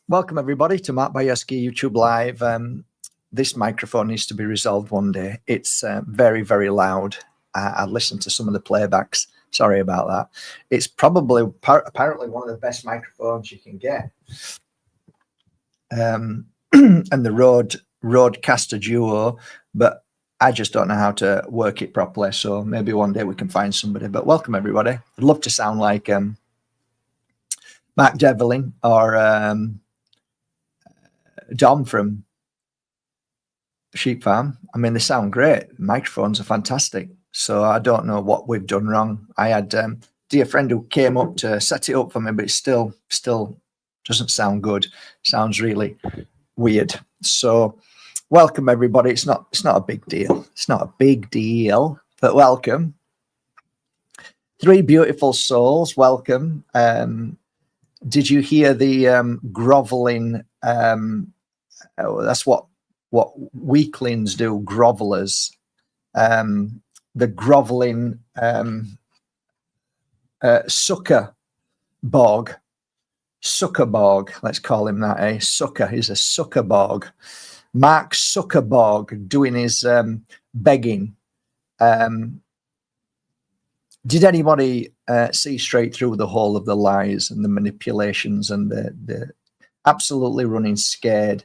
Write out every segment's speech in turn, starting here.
Welcome everybody to Mark Bajerski YouTube Live. This microphone needs to be resolved one day. It's very, very loud. I listened to some of the playbacks. Sorry about that. It's probably apparently one of the best microphones you can get. And the Rodecaster Duo, but I just don't know how to work it properly. So maybe one day we can find somebody. But welcome everybody. I'd love to sound like Mark Devlin or Dom from Sheep Farm. I mean, they sound great. Microphones are fantastic. So I don't know what we've done wrong. I had a dear friend who came up to set it up for me, but it still doesn't sound good. Sounds really weird. So welcome everybody. It's not a big deal. It's not a big deal, but welcome. Three beautiful souls. Welcome. Did you hear the groveling? That's what weaklings do, grovelers. The groveling sucker bog, let's call him that, eh? Sucker, he's a sucker bog. Mark Zuckerberg doing his begging. Did anybody see straight through the whole of the lies and the manipulations and the absolutely running scared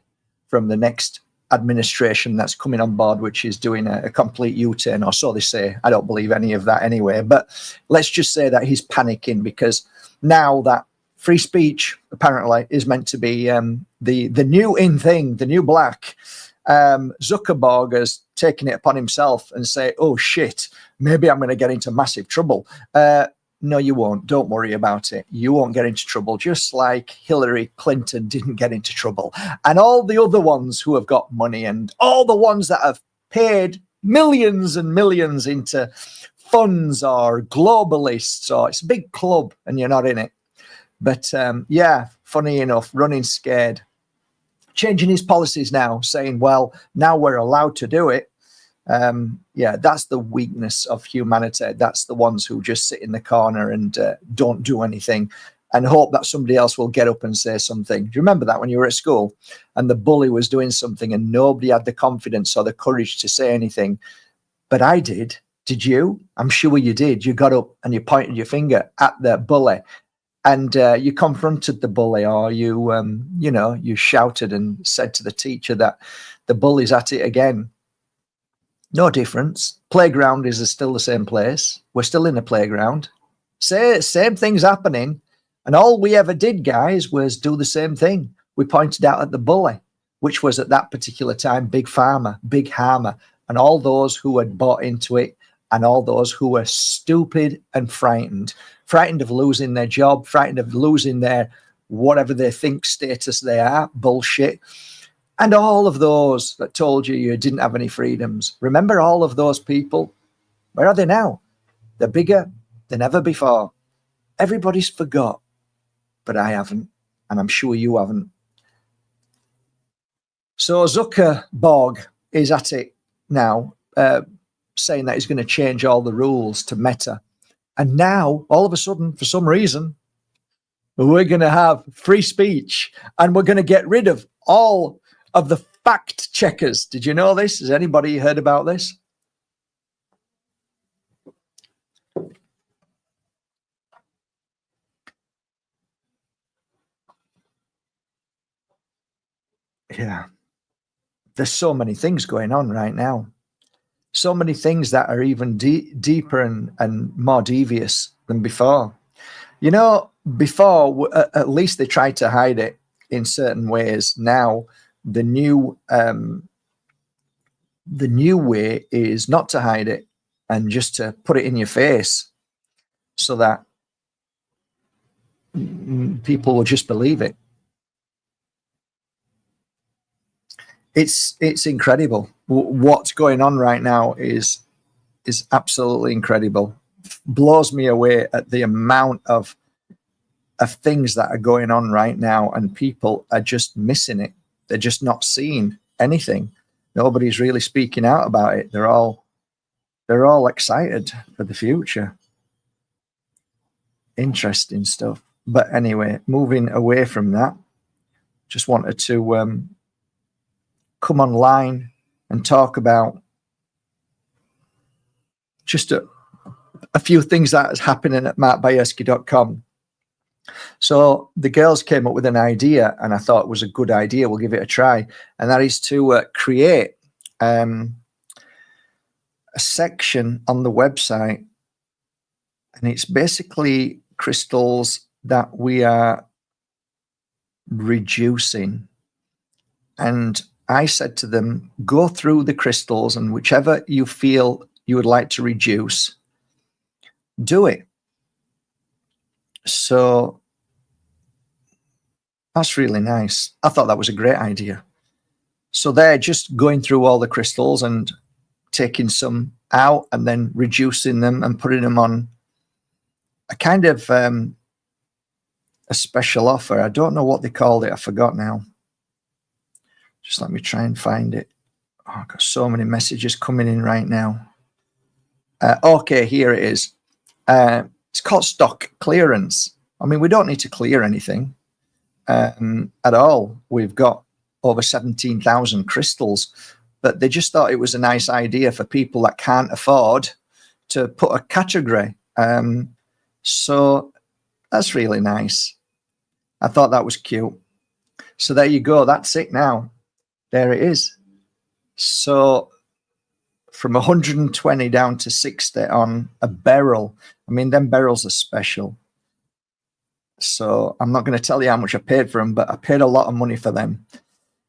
from the next administration that's coming on board, which is doing a complete U-turn, or so they say. I don't believe any of that anyway, but let's just say that he's panicking because now that free speech apparently is meant to be the new in thing, the new black. Zuckerberg has taken it upon himself and say, oh shit, maybe I'm going to get into massive trouble. No, you won't. Don't worry about it. You won't get into trouble, just like Hillary Clinton didn't get into trouble. And all the other ones who have got money and all the ones that have paid millions and millions into funds or globalists, or it's a big club and you're not in it. But yeah, funny enough, running scared, changing his policies now, saying, well, now we're allowed to do it. Yeah, that's the weakness of humanity. That's the ones who just sit in the corner and don't do anything and hope that somebody else will get up and say something. Do you remember that when you were at school and the bully was doing something and nobody had the confidence or the courage to say anything? But I did. Did you? I'm sure you did. You got up and you pointed your finger at the bully and you confronted the bully, or you, you shouted and said to the teacher that the bully's at it again. No difference. Playground is still the same place. We're still in the playground. Same thing's happening. And all we ever did, guys, was do the same thing. We pointed out at the bully, which was at that particular time, Big Pharma, Big Harmer, and all those who had bought into it, and all those who were stupid and frightened of losing their job, frightened of losing their whatever they think status they are, bullshit. And all of those that told you didn't have any freedoms. Remember all of those people? Where are they now? They're bigger than ever before. Everybody's forgot, but I haven't, and I'm sure you haven't. So Zuckerberg is at it now, saying that he's going to change all the rules to Meta. And now, all of a sudden, for some reason, we're going to have free speech and we're going to get rid of all of the fact checkers. Did you know this? Has anybody heard about this? Yeah. There's so many things going on right now. So many things that are even deeper and more devious than before. You know, before, at least they tried to hide it in certain ways. Now, the new way is not to hide it and just to put it in your face so that people will just believe it. It's incredible. What's going on right now is absolutely incredible. Blows me away at the amount of things that are going on right now, and people are just missing it. They're just not seeing anything. Nobody's really speaking out about it. They're all excited for the future. Interesting stuff. But anyway, moving away from that, just wanted to come online and talk about just a few things that is happening at markbajerski.com. So the girls came up with an idea, and I thought it was a good idea. We'll give it a try, and that is to create a section on the website, and it's basically crystals that we are reducing. And I said to them, go through the crystals, and whichever you feel you would like to reduce, do it. So that's really nice. I thought that was a great idea. So they're just going through all the crystals and taking some out and then reducing them and putting them on a kind of a special offer. I don't know what they called it. I forgot now. Just let me try and find it. Oh, I've got so many messages coming in right now. Okay, here it is. It's called stock clearance. I mean, we don't need to clear anything at all. We've got over 17,000 crystals, but they just thought it was a nice idea for people that can't afford to put a category. So that's really nice. I thought that was cute. So there you go. That's it now. There it is. So from 120 down to 60 on a beryl. I mean, them beryls are special. So I'm not going to tell you how much I paid for them, but I paid a lot of money for them.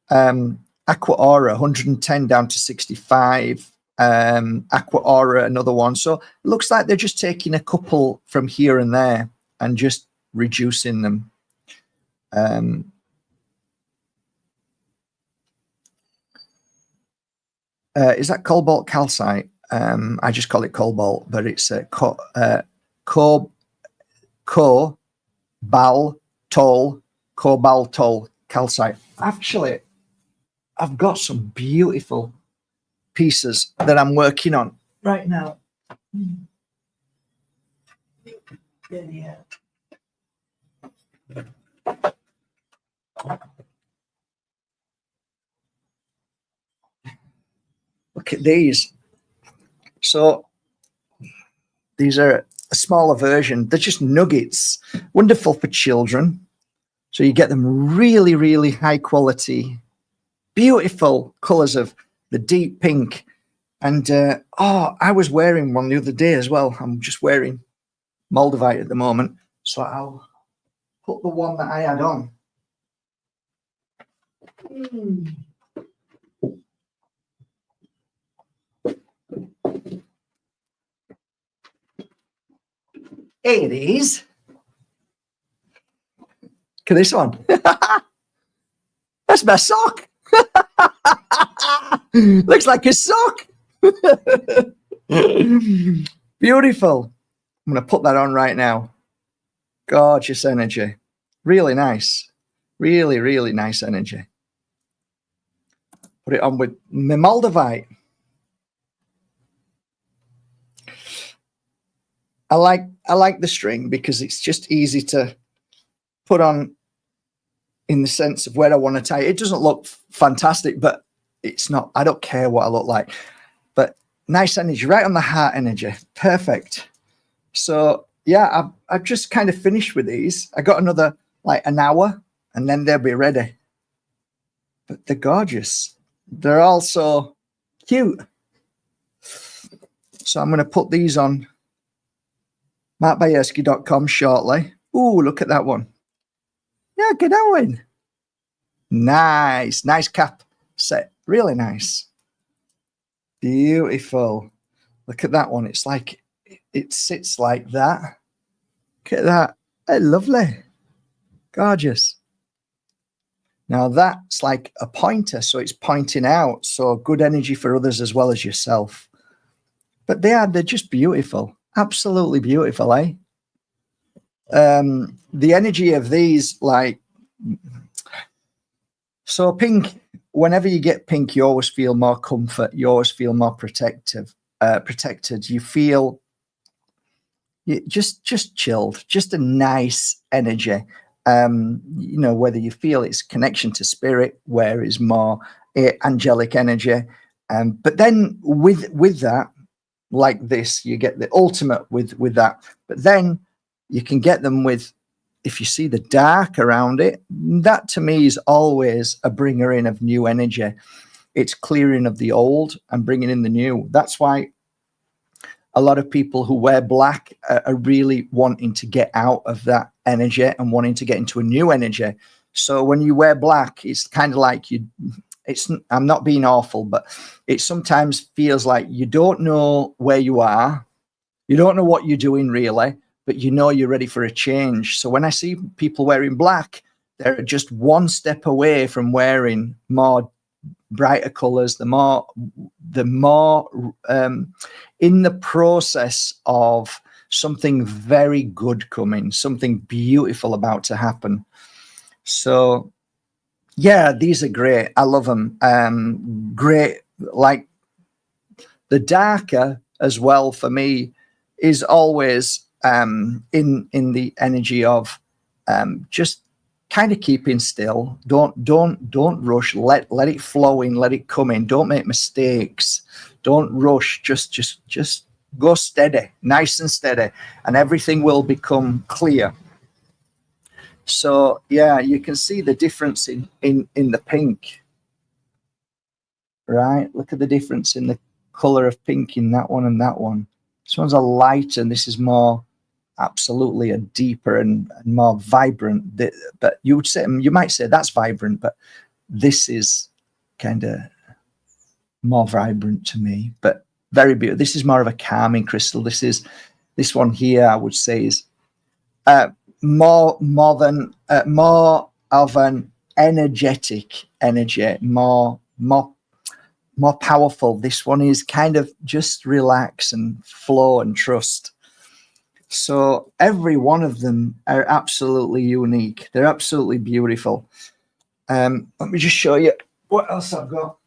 Aqua Aura, 110 down to 65. Aqua Aura, another one. So it looks like they're just taking a couple from here and there and just reducing them. Is that cobalt calcite? I just call it cobalt, but it's cobaltol calcite. Actually, I've got some beautiful pieces that I'm working on right now. Yeah. Look at these. So these are a smaller version. They're just nuggets. Wonderful for children. So you get them really, really high quality, beautiful colors of the deep pink. And I was wearing one the other day as well. I'm just wearing MOLDAVITE at the moment. So I'll put the one that I had on. Here it is. Look at this one. That's my sock. Looks like a sock. Beautiful. I'm going to put that on right now. Gorgeous energy. Really nice. Really, really nice energy. Put it on with my MOLDAVITE. I like the string because it's just easy to put on in the sense of where I want to tie it. It doesn't look fantastic, but it's not. I don't care what I look like. But nice energy, right on the heart energy. Perfect. So yeah, I've just kind of finished with these. I got another like an hour and then they'll be ready. But they're gorgeous. They're also cute. So I'm going to put these on markbajerski.com shortly. Ooh, look at that one. Yeah, get that one. Nice. Nice cap set. Really nice. Beautiful. Look at that one. It's like, it sits like that. Look at that. Hey, lovely. Gorgeous. Now that's like a pointer, so it's pointing out. So good energy for others as well as yourself. But they're just beautiful. Absolutely beautiful, eh? The energy of these, like, so pink, whenever you get pink, you always feel more comfort. You always feel more protected. You feel just chilled, just a nice energy. You know, whether you feel it's connection to spirit, where is more angelic energy. But then with that, like this, you get the ultimate with that. But then you can get them with, if you see the dark around it, that to me is always a bringer in of new energy. It's clearing of the old and bringing in the new. That's why a lot of people who wear black are really wanting to get out of that energy and wanting to get into a new energy. So when you wear black, it's kind of like I'm not being awful, but it sometimes feels like you don't know where you are. You don't know what you're doing really, but you know you're ready for a change. So when I see people wearing black, they're just one step away from wearing more brighter colors, the more in the process of something very good coming, something beautiful about to happen. So yeah, these are great. I love them. Great. Like the darker as well for me is always in the energy of just kind of keeping still. Don't rush. Let it flow in. Let it come in. Don't make mistakes. Don't rush. Just go steady, nice and steady, and everything will become clear. So yeah, you can see the difference in the pink, right? Look at the difference in the color of pink in that one and that one. This one's a light, and this is more absolutely a deeper and more vibrant. But you might say that's vibrant, but this is kind of more vibrant to me, but very beautiful. This is more of a calming crystal. This one here, I would say, is more of an energetic energy, more powerful. This one is kind of just relax and flow and trust. So every one of them are absolutely unique. They're absolutely beautiful. Let me just show you what else I've got.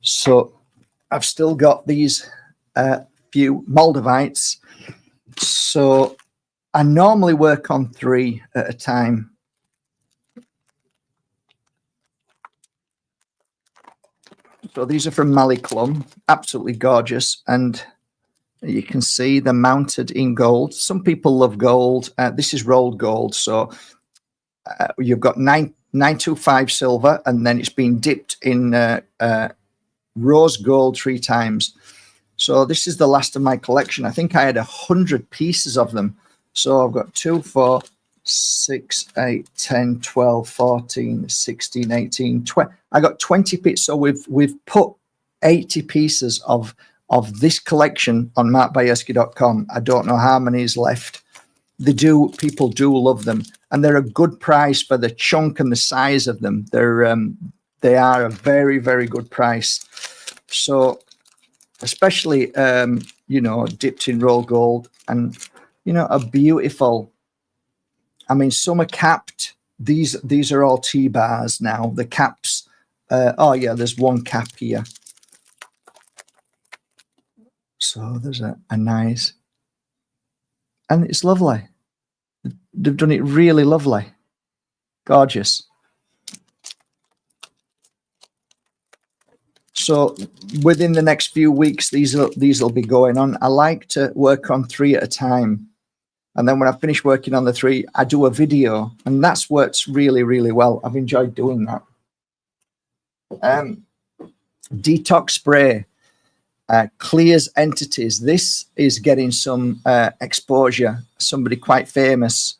So I've still got these few Moldavites. So I normally work on 3 at a time. So these are from Maliclum, absolutely gorgeous. And you can see they're mounted in gold. Some people love gold. This is rolled gold. So you've got 925 silver, and then it's been dipped in rose gold 3 times. So this is the last of my collection. I think I had 100 pieces of them. So I've got 2, 4, 6, 8, 10, 12, 14, 16, 18, 20. I got 20 pieces. So we've put 80 pieces of this collection on markbajerski.com. I don't know how many is left. People do love them, and they're a good price for the chunk and the size of them. They are a very, very good price. So especially dipped in roll gold, and a beautiful. I mean, some are capped. These are all T-bars now. The caps. Oh yeah, there's one cap here. So there's a nice, and it's lovely. They've done it really lovely, gorgeous. So within the next few weeks, these will be going on. I like to work on 3 at a time. And then when I finish working on the 3, I do a video, and that's works really, really well. I've enjoyed doing that. Detox spray clears entities. This is getting some exposure. Somebody quite famous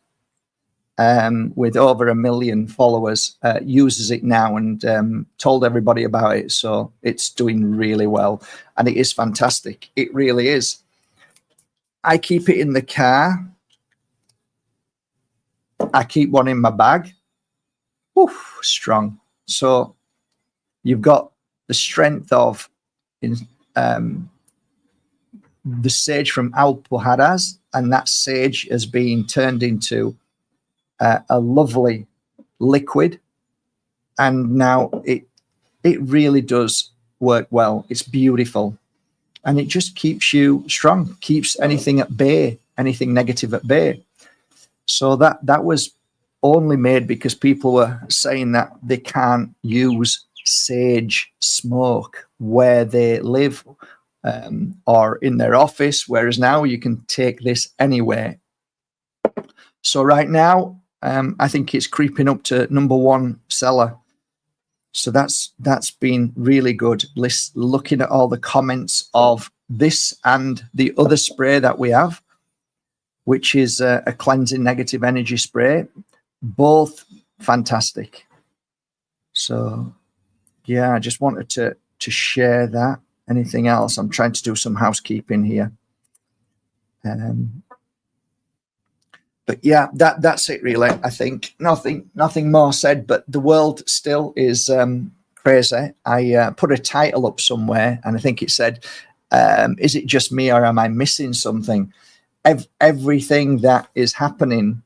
with over 1 million followers uses it now, and told everybody about it. So it's doing really well, and it is fantastic. It really is. I keep it in the car. I keep one in my bag. Oof, strong. So you've got the strength of the sage from Alpujarras, and that sage has been turned into a lovely liquid, and now it really does work well. It's beautiful, and it just keeps you strong, keeps anything at bay. anything negative at bay. So that was only made because people were saying that they can't use sage smoke where they live or in their office, whereas now you can take this anywhere. So right now, I think it's creeping up to #1 seller. So that's been really good. Looking at all the comments of this and the other spray that we have, which is a cleansing negative energy spray, both fantastic. So yeah, I just wanted to share that. Anything else? I'm trying to do some housekeeping here. But yeah, that's it really. I think nothing more said, but the world still is crazy. I put a title up somewhere and I think it said, is it just me or am I missing something? Everything that is happening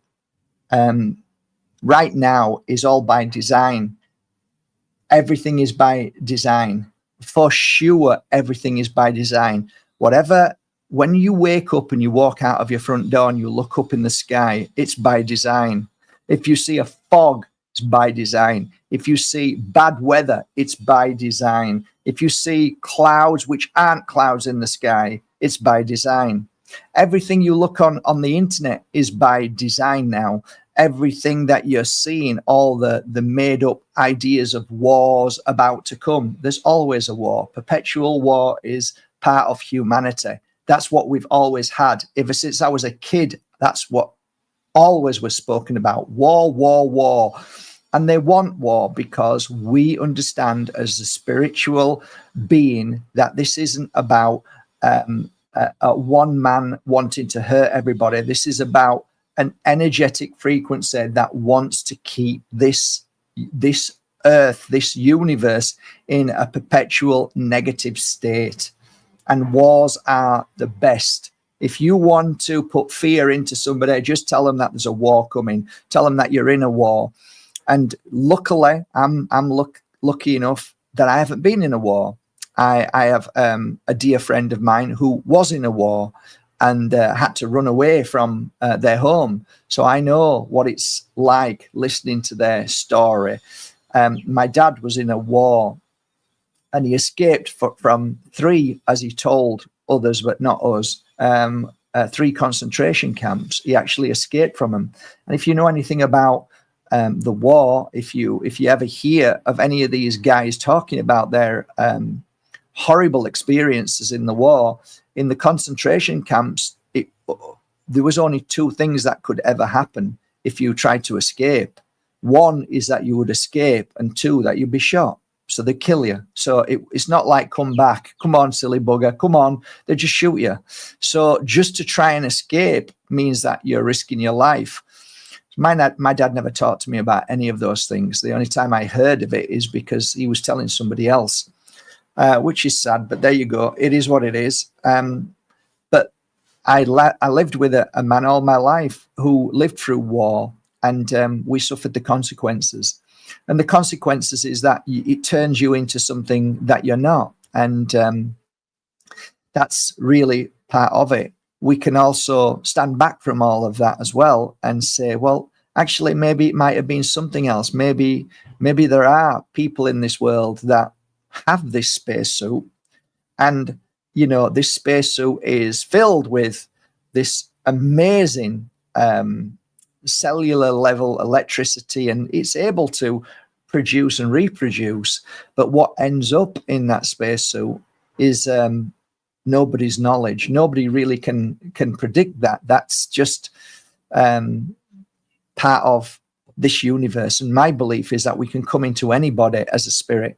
right now is all by design. Everything is by design. For sure, everything is by design. Whatever, when you wake up and you walk out of your front door and you look up in the sky, it's by design. If you see a fog, it's by design. If you see bad weather, it's by design. If you see clouds which aren't clouds in the sky, it's by design. Everything you look on the internet is by design now. Everything that you're seeing, all the made up ideas of wars about to come, there's always a war. Perpetual war is part of humanity. That's what we've always had. Ever since I was a kid, that's what always was spoken about. War, war, war. And they want war because we understand as a spiritual being that this isn't about one man wanting to hurt everybody. This is about an energetic frequency that wants to keep this earth, this universe in a perpetual negative state. And wars are the best. If you want to put fear into somebody, just tell them that there's a war coming. Tell them that you're in a war. And luckily, I'm lucky enough that I haven't been in a war. I have a dear friend of mine who was in a war and had to run away from their home. So I know what it's like listening to their story. My dad was in a war and he escaped from 3, as he told others, but not us, 3 concentration camps. He actually escaped from them. And if you know anything about the war, if you ever hear of any of these guys talking about their horrible experiences in the war, in the concentration camps, there was only 2 things that could ever happen if you tried to escape. 1 is that you would escape, and 2, that you'd be shot. So they kill you. So it's not like come back, come on, silly bugger, come on. They just shoot you. So just to try and escape means that you're risking your life. My dad never talked to me about any of those things. The only time I heard of it is because he was telling somebody else, which is sad. But there you go. It is what it is. But I lived with a man all my life who lived through war, and we suffered the consequences. And the consequences is that it turns you into something that you're not. And that's really part of it. We can also stand back from all of that as well and say, well, actually, maybe it might have been something else. Maybe there are people in this world that have this spacesuit, and this spacesuit is filled with this amazing cellular level electricity, and it's able to produce and reproduce. But what ends up in that spacesuit is nobody's knowledge. Nobody really can predict that. That's just part of this universe. And my belief is that we can come into any body as a spirit.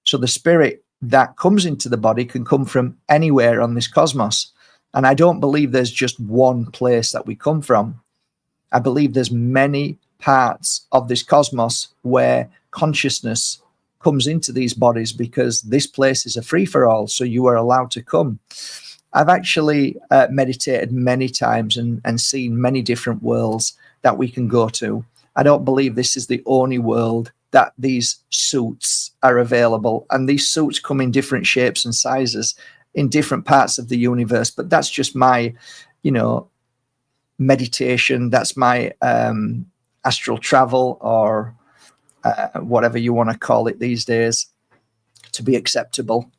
So the spirit that comes into the body can come from anywhere on this cosmos. And I don't believe there's just one place that we come from. I believe there's many parts of this cosmos where consciousness comes into these bodies, because this place is a free-for-all, so you are allowed to come. I've actually meditated many times and seen many different worlds that we can go to. I don't believe this is the only world that these suits are available, and these suits come in different shapes and sizes in different parts of the universe. But that's just my, meditation, that's my astral travel, or whatever you want to call it these days to be acceptable.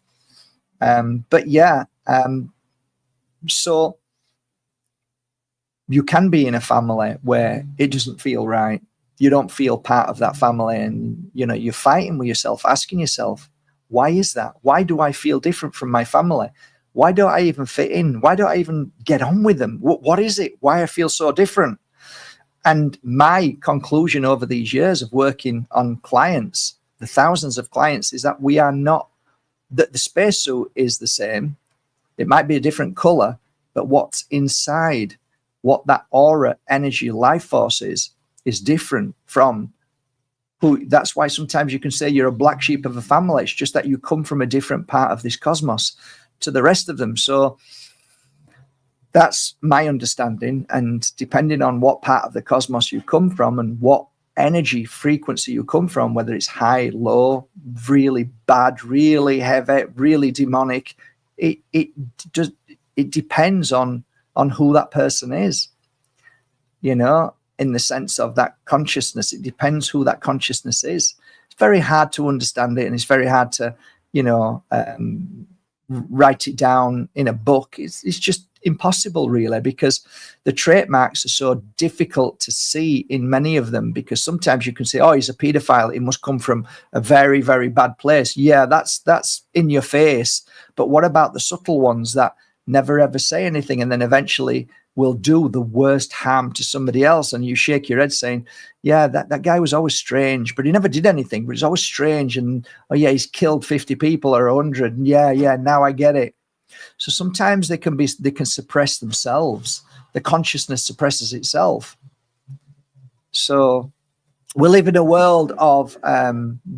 But yeah, so you can be in a family where it doesn't feel right. You don't feel part of that family, and you're fighting with yourself, asking yourself, why is that? Why do I feel different from my family? Why don't I even fit in? Why don't I even get on with them? What is it? Why I feel so different? And my conclusion over these years of working on clients, the thousands of clients, is that we are not, that the spacesuit is the same. It might be a different color, but what's inside, what that aura, energy, life force is different from who. That's why sometimes you can say you're a black sheep of a family. It's just that you come from a different part of this cosmos to the rest of them. So that's my understanding. And depending on what part of the cosmos you come from and what energy frequency you come from, whether it's high, low, really bad, really heavy, really demonic, it depends on who that person is, in the sense of that consciousness. It depends who that consciousness is. It's very hard to understand it, and it's very hard to, write it down in a book. It's just impossible, really, because the trademarks are so difficult to see in many of them, because sometimes you can say, oh, he's a pedophile, it must come from a very, very bad place. Yeah, that's in your face. But what about the subtle ones that never ever say anything and then eventually will do the worst harm to somebody else? And you shake your head saying, yeah, that guy was always strange, but he never did anything, but he's always strange. And oh yeah, he's killed 50 people or 100. And yeah, now I get it. So sometimes they can suppress themselves. The consciousness suppresses itself. So we live in a world of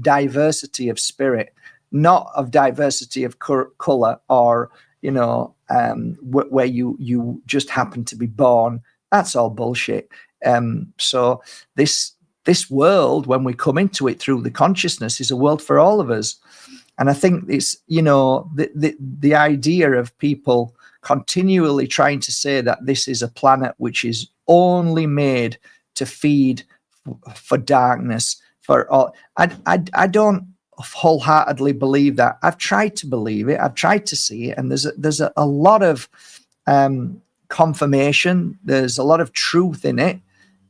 diversity of spirit, not of diversity of color, or where you just happen to be born. That's all bullshit. So this world, when we come into it through the consciousness, is a world for all of us. And I think it's, the idea of people continually trying to say that this is a planet which is only made to feed for darkness, for all. I don't wholeheartedly believe that. I've tried to believe it. I've tried to see it. And there's a lot of confirmation. There's a lot of truth in it.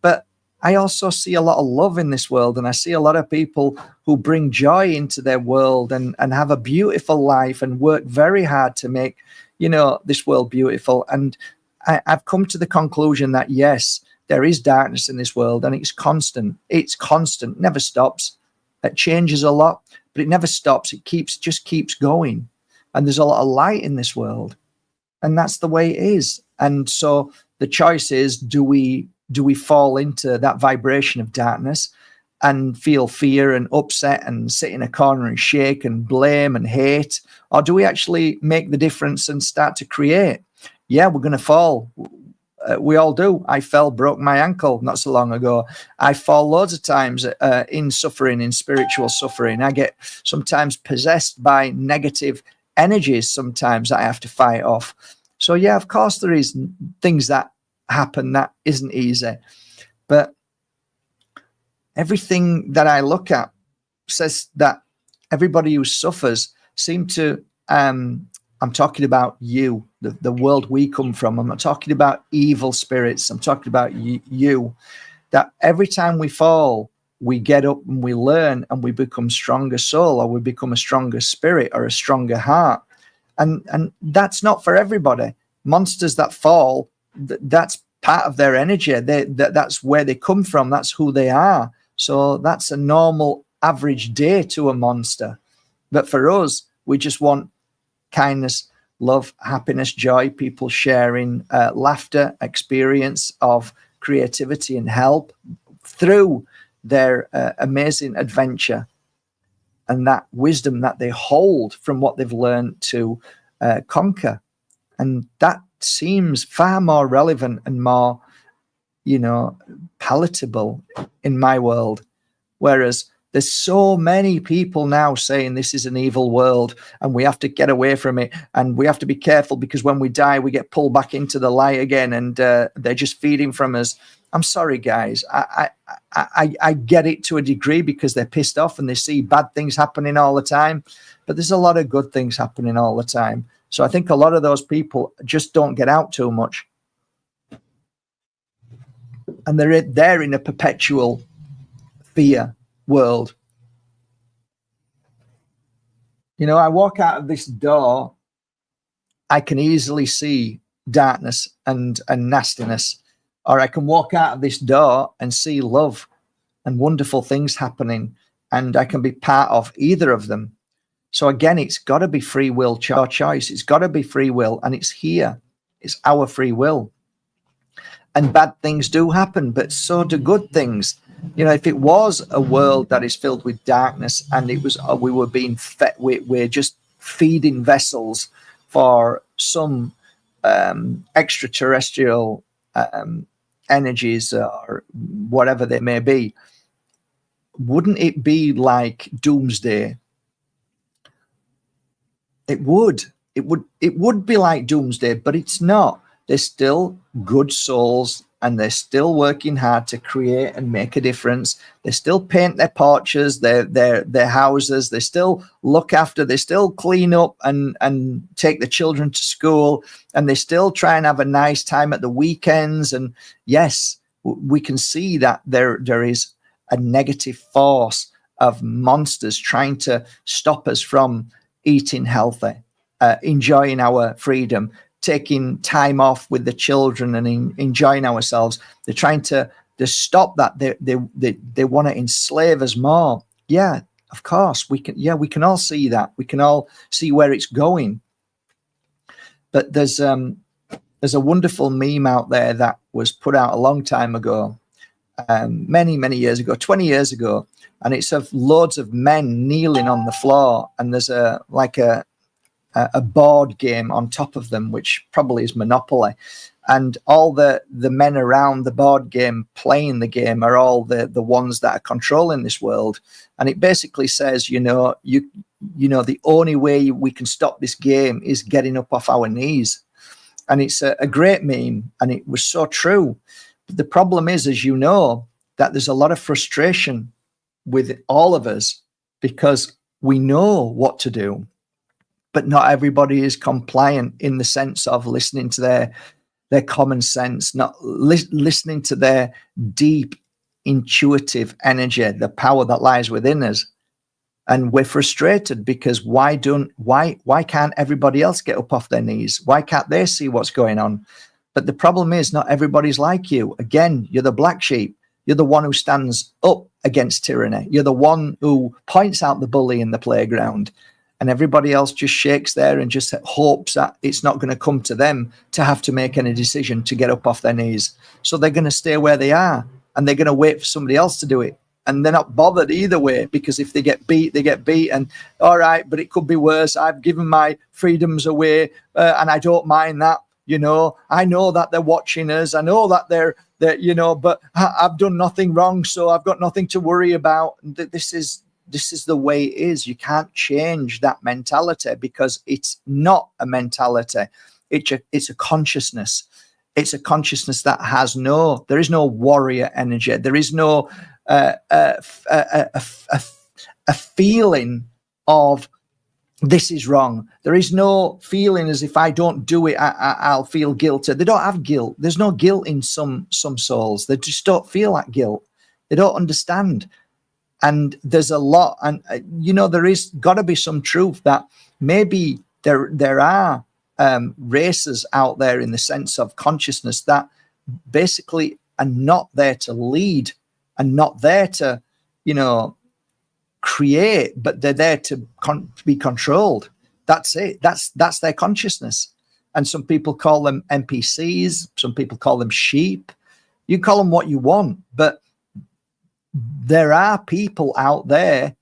But I also see a lot of love in this world, and I see a lot of people who bring joy into their world and have a beautiful life and work very hard to make, this world beautiful. And I've come to the conclusion that, yes, there is darkness in this world, and it's constant. It's constant, never stops. It changes a lot, but it never stops. It just keeps going. And there's a lot of light in this world, and that's the way it is. And so the choice is, do we fall into that vibration of darkness and feel fear and upset and sit in a corner and shake and blame and hate? Or do we actually make the difference and start to create? Yeah, we're going to fall. We all do. I fell, broke my ankle not so long ago. I fall loads of times in suffering, in spiritual suffering. I get sometimes possessed by negative energies sometimes that I have to fight off. So yeah, of course there is things that happen that isn't easy. But everything that I look at says that everybody who suffers seem to, I'm talking about you, the world we come from. I'm not talking about evil spirits. I'm talking about you, that every time we fall, we get up and we learn and we become stronger soul, or we become a stronger spirit or a stronger heart. And that's not for everybody. Monsters that fall, that's part of their energy. That's where they come from. That's who they are. So that's a normal average day to a monster. But for us, we just want kindness, love, happiness, joy, people sharing laughter, experience of creativity and help through their amazing adventure, and that wisdom that they hold from what they've learned to conquer. And that seems far more relevant and more, palatable in my world. Whereas There's so many people now saying this is an evil world and we have to get away from it, and we have to be careful because when we die, we get pulled back into the light again, and they're just feeding from us. I'm sorry, guys. I get it to a degree because they're pissed off and they see bad things happening all the time, but there's a lot of good things happening all the time. So I think a lot of those people just don't get out too much. And they're in a perpetual fear world. You know, I walk out of this door, I can easily see darkness and nastiness, or I can walk out of this door and see love and wonderful things happening, and I can be part of either of them. So again, it's got to be free will choice. It's got to be free will, and it's here. It's our free will. And bad things do happen, but so do good things. You know, if it was a world that is filled with darkness and it was we were being fed, we're just feeding vessels for some extraterrestrial energies or whatever they may be, wouldn't it be like doomsday? It would be like doomsday, but it's not. They're still good souls, and they're still working hard to create and make a difference. They still paint their porches, their houses. They still look after. They still clean up and take the children to school, and they still try and have a nice time at the weekends. And yes, we can see that there is a negative force of monsters trying to stop us from eating healthy, enjoying our freedom, taking time off with the children and enjoying ourselves. They're trying to stop that. They want to enslave us more. Yeah, of course we can. Yeah, we can all see that. We can all see where it's going. But there's a wonderful meme out there that was put out a long time ago, many years ago, 20 years ago, and it's of loads of men kneeling on the floor, and there's a board game on top of them, which probably is Monopoly, and all the men around the board game playing the game are all the ones that are controlling this world. And it basically says, you know, the only way we can stop this game is getting up off our knees. And it's a great meme, and it was so true. But the problem is, as you know, that there's a lot of frustration with all of us because we know what to do, but not everybody is compliant in the sense of listening to their common sense, not listening to their deep intuitive energy, the power that lies within us. And we're frustrated because why can't everybody else get up off their knees? Why can't they see what's going on? But the problem is, not everybody's like you. Again, you're the black sheep. You're the one who stands up against tyranny. You're the one who points out the bully in the playground. And everybody else just shakes there and just hopes that it's not going to come to them to have to make any decision to get up off their knees. So they're going to stay where they are, and they're going to wait for somebody else to do it. And they're not bothered either way, because if they get beat, they get beat. And all right, but it could be worse. I've given my freedoms away, and I don't mind that. You know, I know that they're watching us. I know that they're you know, but I've done nothing wrong, so I've got nothing to worry about. This is the way it is. You can't change that mentality because it's not a mentality. It's a consciousness. It's a consciousness that there is no warrior energy. There is no a feeling of this is wrong. There is no feeling as if I don't do it, I'll feel guilty. They don't have guilt. There's no guilt in some souls. They just don't feel that guilt. They don't understand. And there's a lot, and you know, there is got to be some truth that maybe there are races out there in the sense of consciousness that basically are not there to lead and not there to, you know, create, but they're there to be controlled. That's it. That's their consciousness. And some people call them NPCs. Some people call them sheep. You call them what you want, but there are people out there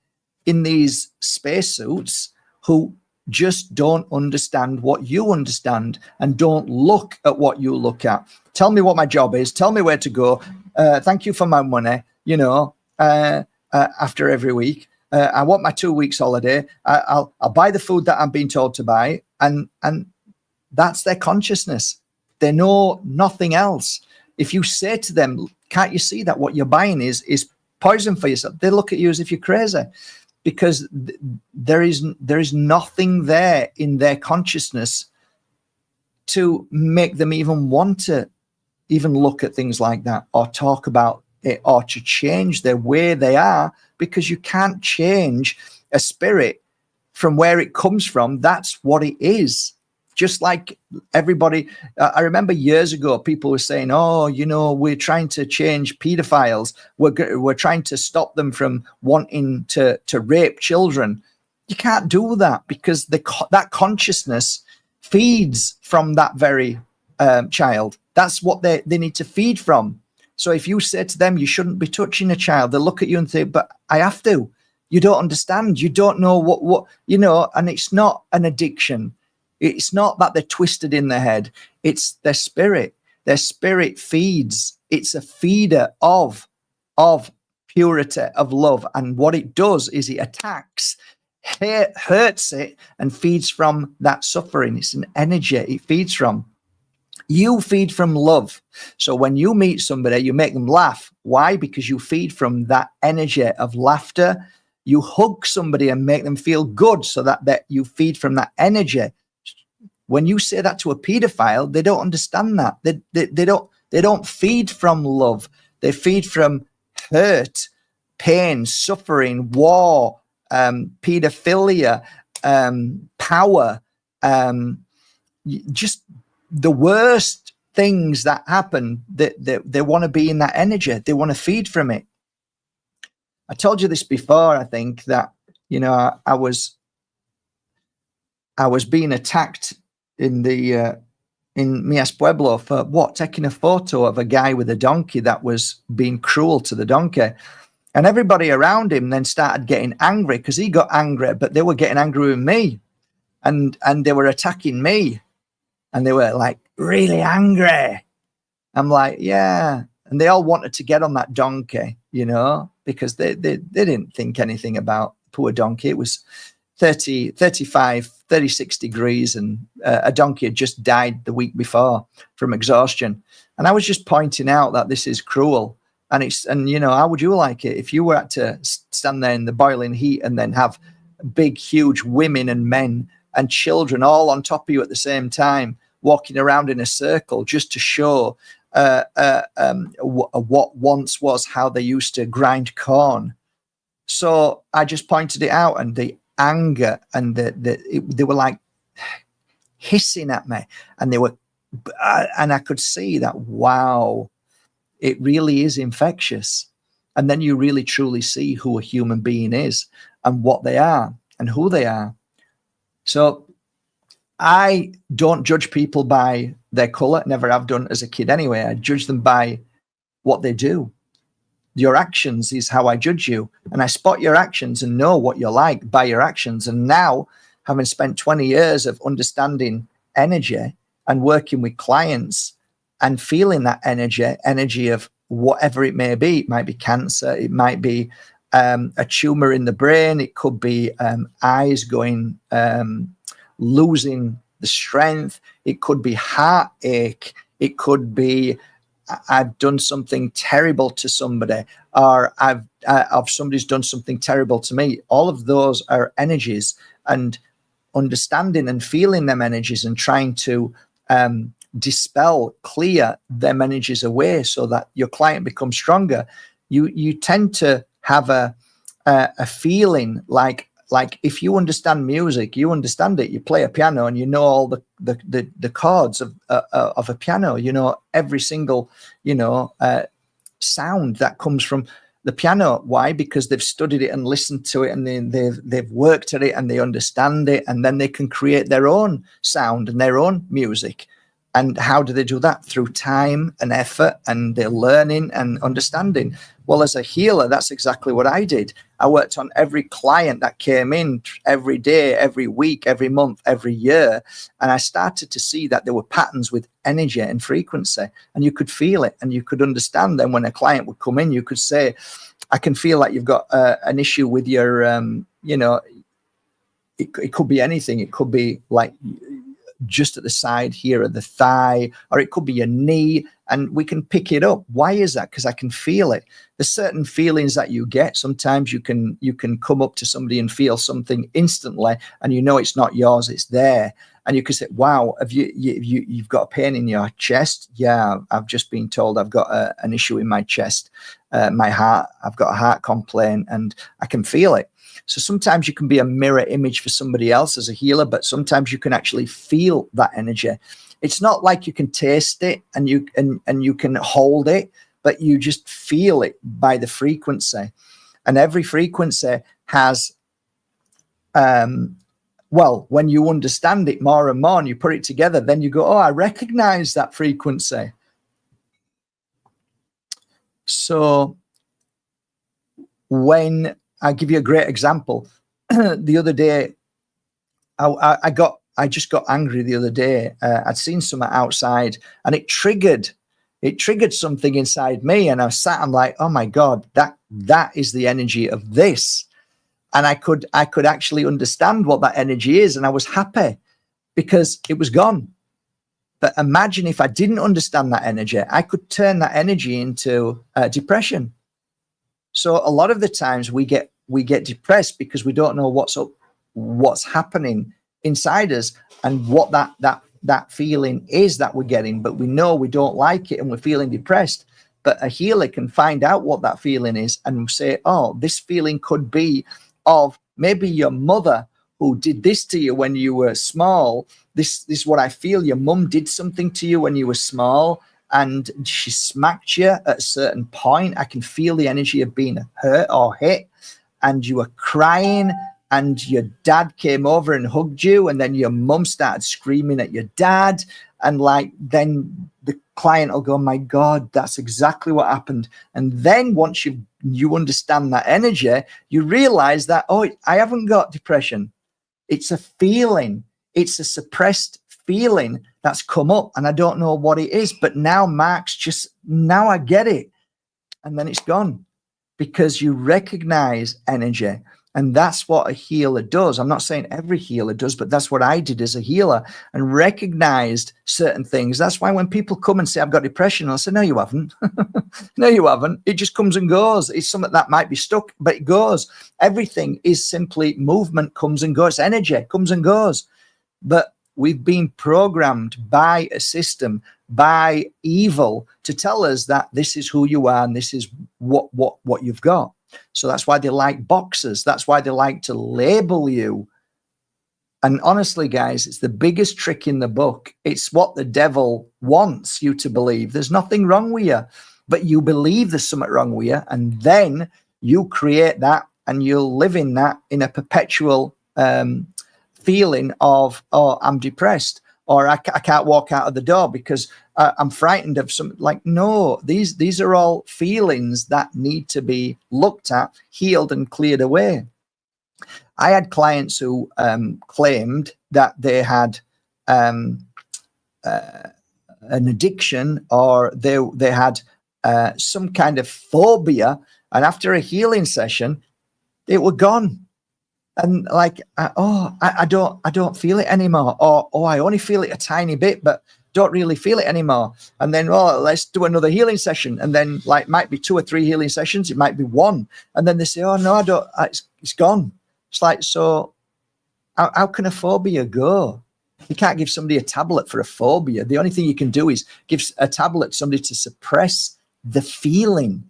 in these spacesuits who just don't understand what you understand and don't look at what you look at. Tell me what my job is. Tell me where to go. Thank you for my money. You know, after every week. I want my 2 weeks holiday. I'll buy the food that I'm being told to buy, and that's their consciousness. They know nothing else. If you say to them, "Can't you see that what you're buying is poison for yourself?" They look at you as if you're crazy, because there is nothing there in their consciousness to make them even want to even look at things like that or talk about it or to change their way they are, because you can't change a spirit from where it comes from. That's what it is. Just like everybody, I remember years ago, people were saying, "Oh, you know, we're trying to change pedophiles. We're trying to stop them from wanting to rape children." You can't do that, because that consciousness feeds from that very child. That's what they need to feed from. So if you say to them, "You shouldn't be touching a child," they look at you and say, "But I have to." You don't understand. You don't know what you know. And it's not an addiction. It's not that they're twisted in their head. It's their spirit. Their spirit feeds. It's a feeder of purity, of love. And what it does is it attacks, hurts it, and feeds from that suffering. It's an energy it feeds from. You feed from love. So when you meet somebody, you make them laugh. Why? Because you feed from that energy of laughter. You hug somebody and make them feel good, so that you feed from that energy. When you say that to a pedophile, they don't understand that. They don't feed from love. They feed from hurt, pain, suffering, war, pedophilia, power, just the worst things that happen. They want to be in that energy. They want to feed from it. I told you this before, I think, that, you know, I was being attacked in Mias Pueblo for taking a photo of a guy with a donkey that was being cruel to the donkey. And everybody around him then started getting angry, because he got angry, but they were getting angry with me, and they were attacking me, and they were like really angry. I'm like, yeah. And they all wanted to get on that donkey, you know, because they didn't think anything about poor donkey. It was 36 degrees, and a donkey had just died the week before from exhaustion. And I was just pointing out that this is cruel. And you know, how would you like it if you were to stand there in the boiling heat and then have big, huge women and men and children all on top of you at the same time, walking around in a circle just to show what once was how they used to grind corn? So I just pointed it out, and the anger and they were like hissing at me, and I could see that, wow, it really is infectious. And then you really truly see who a human being is and what they are and who they are. So I don't judge people by their color, never have done as a kid anyway. I judge them by what they do. Your actions is how I judge you. And I spot your actions and know what you're like by your actions. And now, having spent 20 years of understanding energy and working with clients and feeling that energy of whatever it may be cancer, it might be a tumor in the brain, it could be eyes going, losing the strength, it could be heartache, it could be I've done something terrible to somebody, or somebody's done something terrible to me. All of those are energies, and understanding and feeling them energies and trying to clear them energies away so that your client becomes stronger. You tend to have a feeling like if you understand music, you understand it. You play a piano and you know all the chords of a piano. You know every single sound that comes from the piano. Why? Because they've studied it and listened to it, and they've worked at it and they understand it, and then they can create their own sound and their own music. And how do they do that? Through time and effort, and they're learning and understanding. Well, as a healer, that's exactly what I did. I worked on every client that came in every day, every week, every month, every year. And I started to see that there were patterns with energy and frequency, and you could feel it and you could understand them. When a client would come in, you could say, I can feel like you've got an issue with your, you know, it could be anything. It could be like just at the side here of the thigh, or it could be your knee, and we can pick it up. Why is that? Because I can feel it. There's certain feelings that you get. Sometimes you can come up to somebody and feel something instantly, and you know it's not yours, it's there. And you can say, wow, have you've got a pain in your chest? Yeah, I've just been told I've got an issue in my chest, my heart, I've got a heart complaint, and I can feel it. So sometimes you can be a mirror image for somebody else as a healer, but sometimes you can actually feel that energy. It's not like you can taste it and you can hold it, but you just feel it by the frequency. And every frequency has, well, when you understand it more and more and you put it together, then you go, oh, I recognize that frequency. So when I'll give you a great example. The other day, I just got angry the other day. I'd seen something outside and it triggered something inside me. And I'm like, oh my God, that is the energy of this. And I could actually understand what that energy is. And I was happy because it was gone. But imagine if I didn't understand that energy, I could turn that energy into depression. So a lot of the times we get depressed because we don't know what's happening inside us and what that feeling is that we're getting, but we know we don't like it and we're feeling depressed. But a healer can find out what that feeling is and say, oh, this feeling could be of maybe your mother who did this to you when you were small. This is what I feel. Your mum did something to you when you were small and she smacked you at a certain point. I can feel the energy of being hurt or hit, and you were crying and your dad came over and hugged you, and then your mum started screaming at your dad, and like then the client will go, my God, that's exactly what happened. And then once you understand that energy, you realize that, oh, I haven't got depression. It's a feeling. It's a suppressed feeling that's come up and I don't know what it is, but now now I get it. And then it's gone because you recognize energy. And that's what a healer does. I'm not saying every healer does, but that's what I did as a healer and recognized certain things. That's why when people come and say, I've got depression, I'll say, no, you haven't. No, you haven't. It just comes and goes. It's something that might be stuck, but it goes. Everything is simply movement, comes and goes. Energy comes and goes. But we've been programmed by a system, by evil, to tell us that this is who you are and this is what you've got. So that's why they like boxes. That's why they like to label you. And honestly, guys, it's the biggest trick in the book. It's what the devil wants you to believe. There's nothing wrong with you, but you believe there's something wrong with you. And then you create that and you'll live in that in a perpetual feeling of, oh, I'm depressed, or I can't walk out of the door because I'm frightened of something. Like, no, these are all feelings that need to be looked at, healed and cleared away. I had clients who claimed that they had an addiction, or they had some kind of phobia, and after a healing session, it were gone. And like, I don't feel it anymore, or I only feel it a tiny bit, but don't really feel it anymore. And then, well, let's do another healing session. And then, like, might be 2 or 3 healing sessions. It might be 1. And then they say, oh no, I don't. It's gone. It's like, so how can a phobia go? You can't give somebody a tablet for a phobia. The only thing you can do is give a tablet to somebody to suppress the feeling.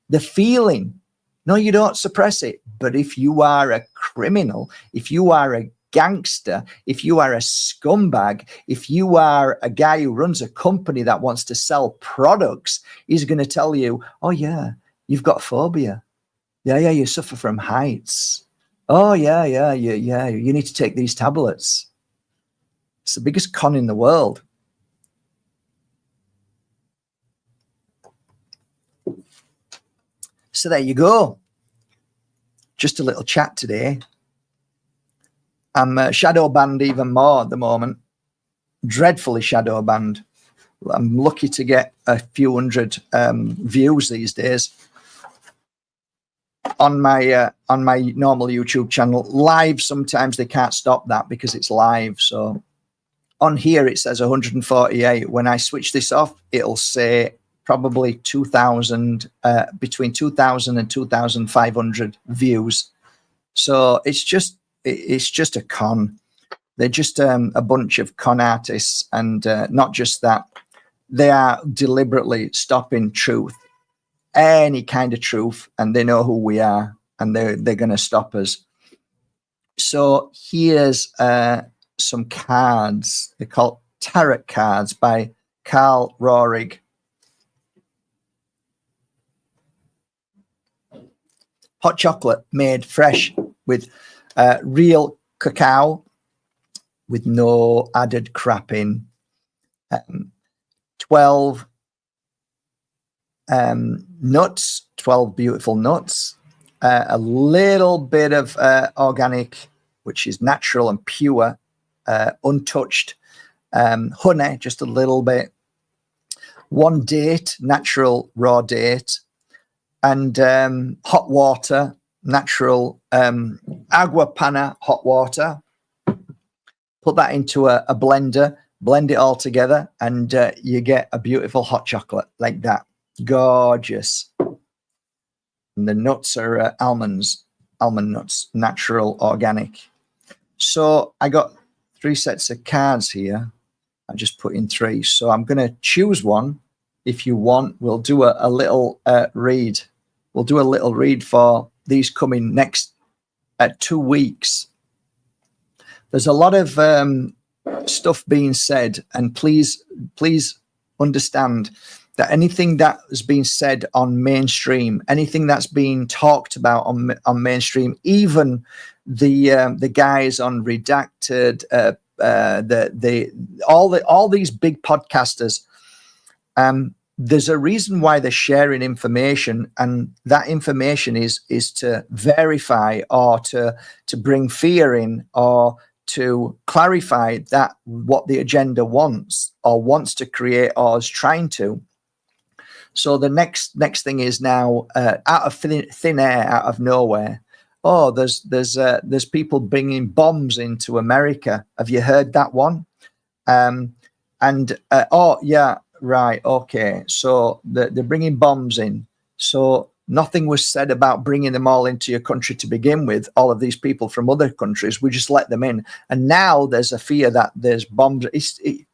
The feeling. No, you don't suppress it. But if you are a criminal, if you are a gangster, if you are a scumbag, if you are a guy who runs a company that wants to sell products, he's going to tell you, oh yeah, you've got phobia. Yeah, you suffer from heights. Oh yeah, you need to take these tablets. It's the biggest con in the world. So there you go. Just a little chat today. I'm shadow banned even more at the moment. Dreadfully shadow banned. I'm lucky to get a few hundred views these days. on my normal YouTube channel. Live, sometimes they can't stop that because it's live. So on here it says 148. When I switch this off, it'll say probably 2,000, between 2,000 and 2,500 views. So it's just a con. They're just a bunch of con artists, and not just that, they are deliberately stopping truth, any kind of truth, and they know who we are, and they're going to stop us. So here's some cards. They're called tarot cards by Carl Rohrig. Hot chocolate made fresh with real cacao, with no added crap in. 12 nuts, 12 beautiful nuts, a little bit of organic, which is natural and pure, untouched, honey, just a little bit, 1 date, natural raw date, and hot water, natural agua panna hot water. Put that into a blender, blend it all together, and you get a beautiful hot chocolate like that. Gorgeous. And the nuts are almond nuts, natural, organic. So I got 3 sets of cards here. I just put in 3. So I'm going to choose one. If you want, we'll do a little read. We'll do a little read for these coming next 2 weeks. There's a lot of stuff being said, and please understand that anything that has been said on mainstream, anything that's being talked about on mainstream, even the guys on Redacted, all these big podcasters, there's a reason why they're sharing information, and that information is to verify or to bring fear in, or to clarify that what the agenda wants or wants to create or is trying to. So the next thing is now out of thin air, out of nowhere. Oh, there's people bringing bombs into America. Have you heard that one? Oh yeah, right, okay. So they're bringing bombs in. So nothing was said about bringing them all into your country to begin with. All of these people from other countries, we just let them in. And now there's a fear that there's bombs.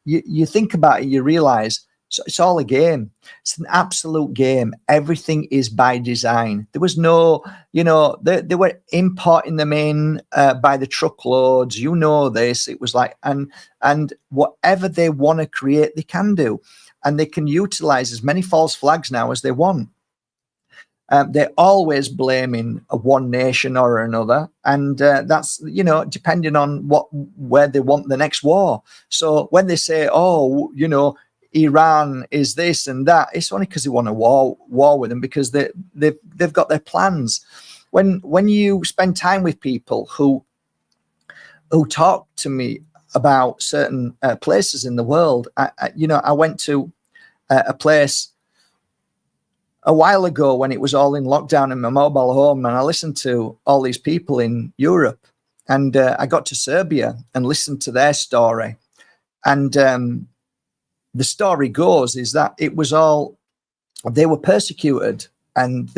You think about it, you realize it's all a game. It's an absolute game. Everything is by design. There was no, they were importing them in by the truckloads. You know this. It was like, and whatever they want to create, they can do. And they can utilize as many false flags now as they want. They're always blaming one nation or another, and that's depending on where they want the next war. So when they say, oh, Iran is this and that, it's only because they want a war with them, because they've got their plans. When you spend time with people who talk to me about certain places in the world, I went to a place a while ago when it was all in lockdown in my mobile home, and I listened to all these people in Europe, and I got to Serbia and listened to their story. And the story goes is that it was all, they were persecuted, and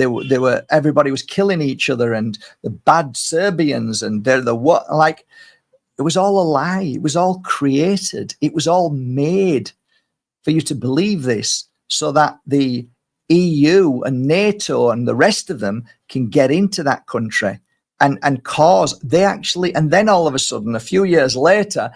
everybody was killing each other, and the bad Serbians, and they're the what, like, it was all a lie. It was all created. It was all made for you to believe this, so that the EU and NATO and the rest of them can get into that country and cause, they actually, and then all of a sudden, a few years later,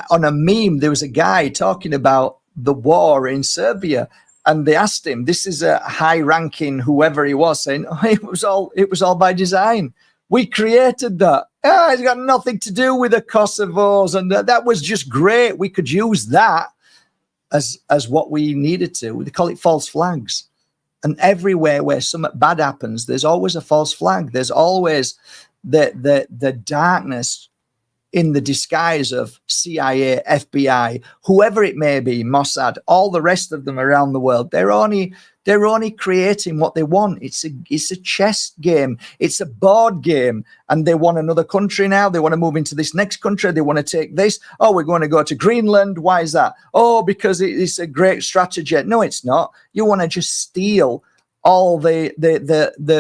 on a meme, there was a guy talking about the war in Serbia, and they asked him, this is a high-ranking whoever he was, saying, oh, it was all by design. We created that. It's got nothing to do with the Kosovos, and that was just great. We could use that as what we needed to. They call it false flags. And everywhere where something bad happens, there's always a false flag. There's always the darkness in the disguise of CIA, FBI, whoever it may be, Mossad, all the rest of them around the world. They're only creating what they want. It's a chess game. It's a board game. And they want another country now. They want to move into this next country. They want to take this. Oh, we're going to go to Greenland. Why is that? Oh, because it's a great strategy. No, it's not. You want to just steal all the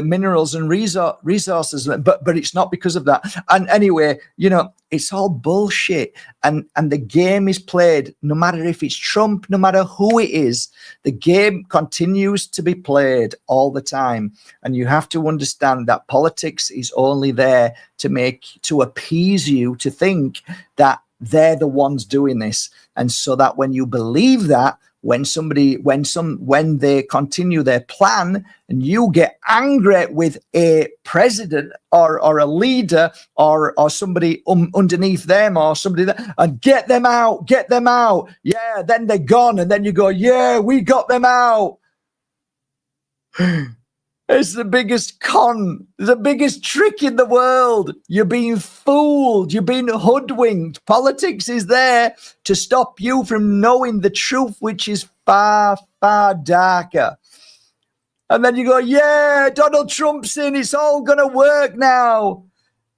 minerals and resources, but it's not because of that. And anyway, you know, it's all bullshit. And the game is played, no matter if it's Trump, no matter who it is, the game continues to be played all the time. And you have to understand that politics is only there to appease you, to think that they're the ones doing this. And so that when you believe that, when they continue their plan and you get angry with a president or a leader or somebody underneath them or somebody that, and get them out, yeah, then they're gone, and then you go, yeah, we got them out. It's the biggest con, the biggest trick in the world. You're being fooled. You're being hoodwinked. Politics is there to stop you from knowing the truth, which is far, far darker. And then you go, yeah, Donald Trump's in. It's all going to work now.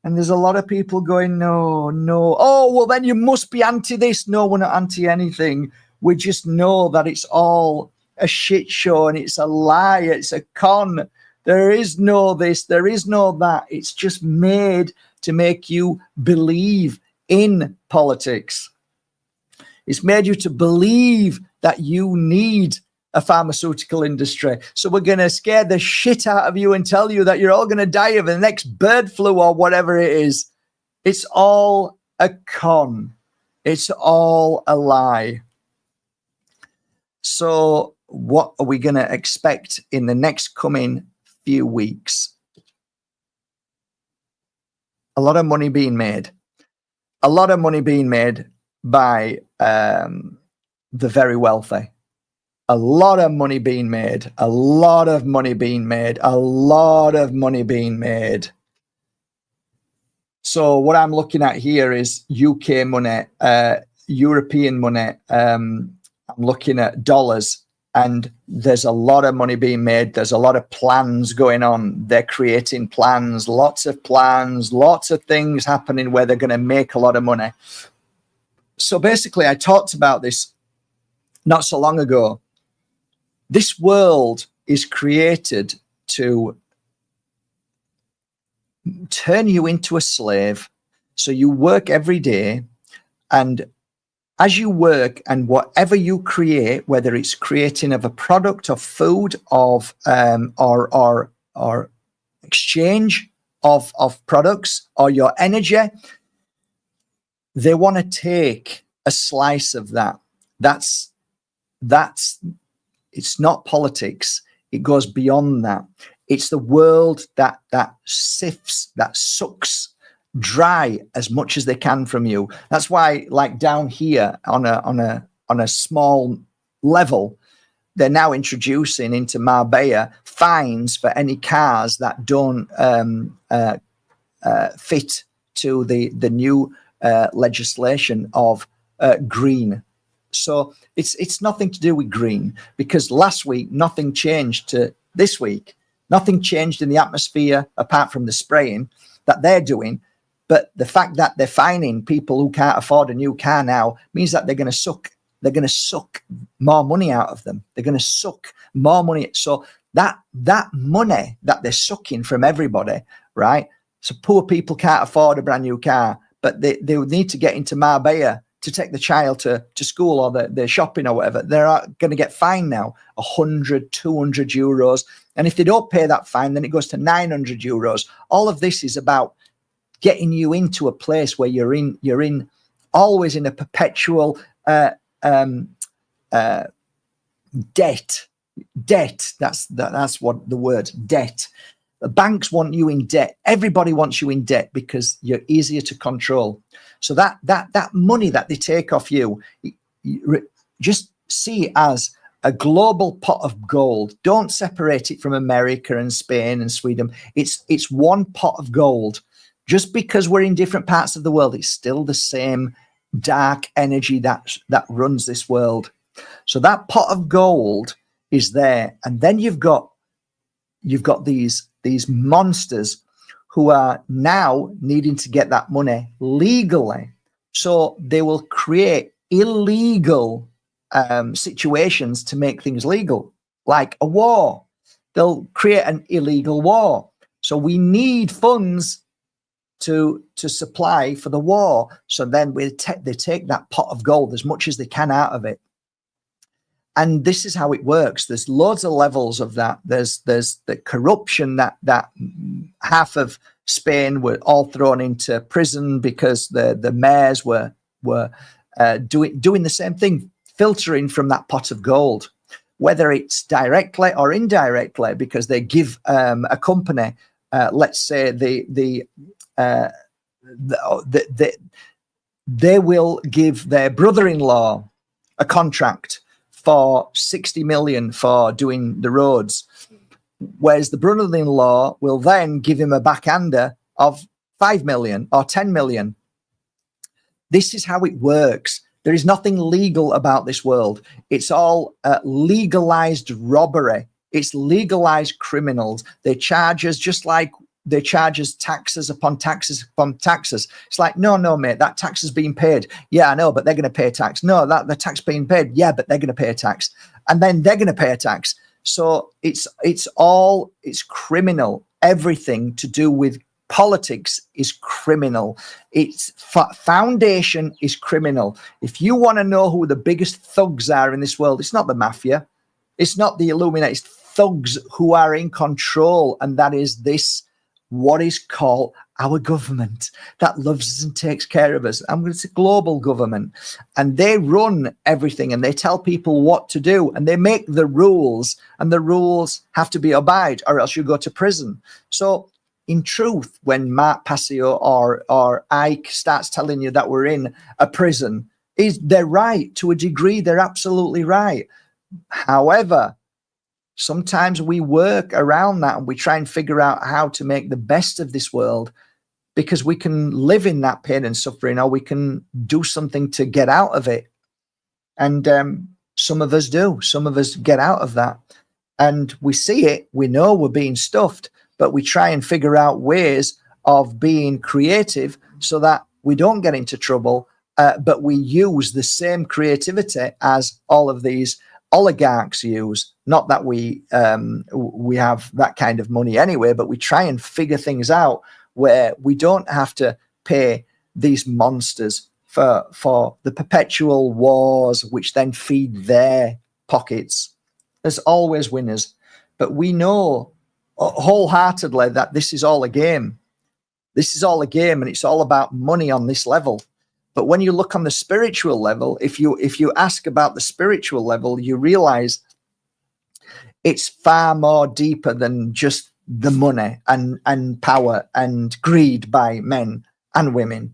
And there's a lot of people going, no. Oh, well, then you must be anti this. No, we're not anti anything. We just know that it's all a shit show and it's a lie. It's a con. There is no this, there is no that. It's just made to make you believe in politics. It's made you to believe that you need a pharmaceutical industry. So we're going to scare the shit out of you and tell you that you're all going to die of the next bird flu or whatever it is. It's all a con. It's all a lie. So what are we going to expect in the next coming few weeks? A lot of money being made. A lot of money being made by the very wealthy. A lot of money being made. A lot of money being made. A lot of money being made. So what I'm looking at here is UK money, European money. I'm looking at dollars. And there's a lot of money being made. There's a lot of plans going on. They're creating plans, lots of things happening where they're going to make a lot of money. So basically, I talked about this not so long ago. This world is created to turn you into a slave. So you work every day, and as you work and whatever you create, whether it's creating of a product of food, of or exchange of products or your energy, they want to take a slice of that. That's it's not politics. It goes beyond that. It's the world that sifts, that sucks dry as much as they can from you. That's why, like down here on a small level, they're now introducing into Marbella fines for any cars that don't fit to the new legislation of green. So it's nothing to do with green, because last week nothing changed to this week. Nothing changed in the atmosphere apart from the spraying that they're doing. But the fact that they're fining people who can't afford a new car now means that they're going to suck. They're going to suck more money out of them. They're going to suck more money. So that money that they're sucking from everybody, right? So poor people can't afford a brand new car, but they would need to get into Marbella to take the child to school or the shopping or whatever. They're going to get fined now 100, 200 euros. And if they don't pay that fine, then it goes to 900 euros. All of this is about getting you into a place where you're in always in a perpetual debt. That's what the word debt. The banks want you in debt. Everybody wants you in debt because you're easier to control. So that money that they take off you, just see it as a global pot of gold. Don't separate it from America and Spain and Sweden. It's one pot of gold. Just because we're in different parts of the world, it's still the same dark energy that runs this world. So that pot of gold is there, and then you've got these monsters who are now needing to get that money legally. So they will create illegal situations to make things legal, like a war. They'll create an illegal war. So we need funds to supply for the war. So then they take that pot of gold, as much as they can out of it. And this is how it works. There's loads of levels of that. There's the corruption that half of Spain were all thrown into prison because the mayors were doing the same thing, filtering from that pot of gold, whether it's directly or indirectly, because they give a company, let's say they will give their brother-in-law a contract for 60 million for doing the roads, whereas the brother-in-law will then give him a backhander of 5 million or 10 million. This is how it works. There is nothing legal about this world. It's all legalized robbery. It's legalized criminals. They charge us just like they charge us taxes upon taxes upon taxes. It's like, no, mate, that tax is being paid. Yeah, I know, but they're going to pay tax. No, that the tax being paid. Yeah, but they're going to pay a tax. And then they're going to pay a tax. So it's criminal. Everything to do with politics is criminal. Its foundation is criminal. If you want to know who the biggest thugs are in this world, it's not the mafia. It's not the Illuminati. It's thugs who are in control. And that is what is called our government that loves us and takes care of us. I'm going to say global government. And they run everything, and they tell people what to do, and they make the rules, and the rules have to be obeyed or else you go to prison. So in truth, when Mark Passio or Ike starts telling you that we're in a prison, they're right to a degree. They're absolutely right. However, sometimes we work around that and we try and figure out how to make the best of this world, because we can live in that pain and suffering, or we can do something to get out of it. And some of us do. Some of us get out of that. And we see it. We know we're being stuffed, but we try and figure out ways of being creative so that we don't get into trouble, but we use the same creativity as all of these oligarchs use. Not that we have that kind of money anyway, but we try and figure things out where we don't have to pay these monsters for the perpetual wars, which then feed their pockets. There's always winners, but we know wholeheartedly that this is all a game. This is all a game, and it's all about money on this level. But when you look on the spiritual level, if you ask about the spiritual level, you realize it's far more deeper than just the money and power and greed by men and women.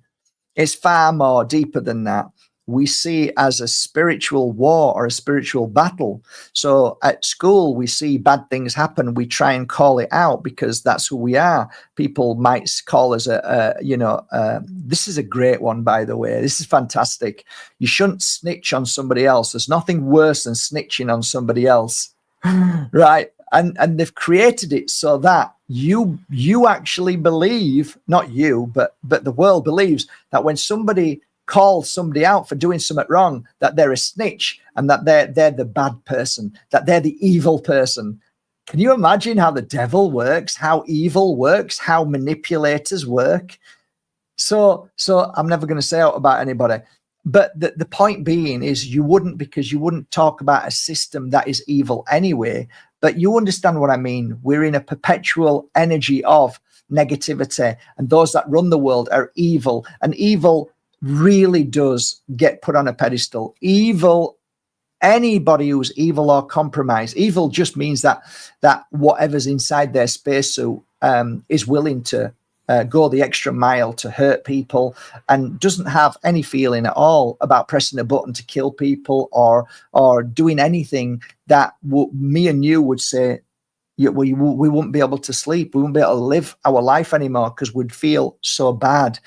It's far more deeper than that. We see it as a spiritual war or a spiritual battle. So at school, we see bad things happen. We try and call it out because that's who we are. People might call us this is a great one, by the way. This is fantastic. You shouldn't snitch on somebody else. There's nothing worse than snitching on somebody else, right? And they've created it so that you actually believe, not you, but the world believes that when somebody calls somebody out for doing something wrong, that they're a snitch and that they're the bad person, that they're the evil person. Can you imagine how the devil works, how evil works, how manipulators work? So I'm never going to say out about anybody. But the point being is you wouldn't talk about a system that is evil anyway. But you understand what I mean. We're in a perpetual energy of negativity, and those that run the world are evil, and evil really does get put on a pedestal. Evil, anybody who's evil or compromised, evil just means that whatever's inside their spacesuit is willing to go the extra mile to hurt people and doesn't have any feeling at all about pressing a button to kill people or doing anything that me and you would say we wouldn't be able to sleep. We wouldn't be able to live our life anymore because we'd feel so bad.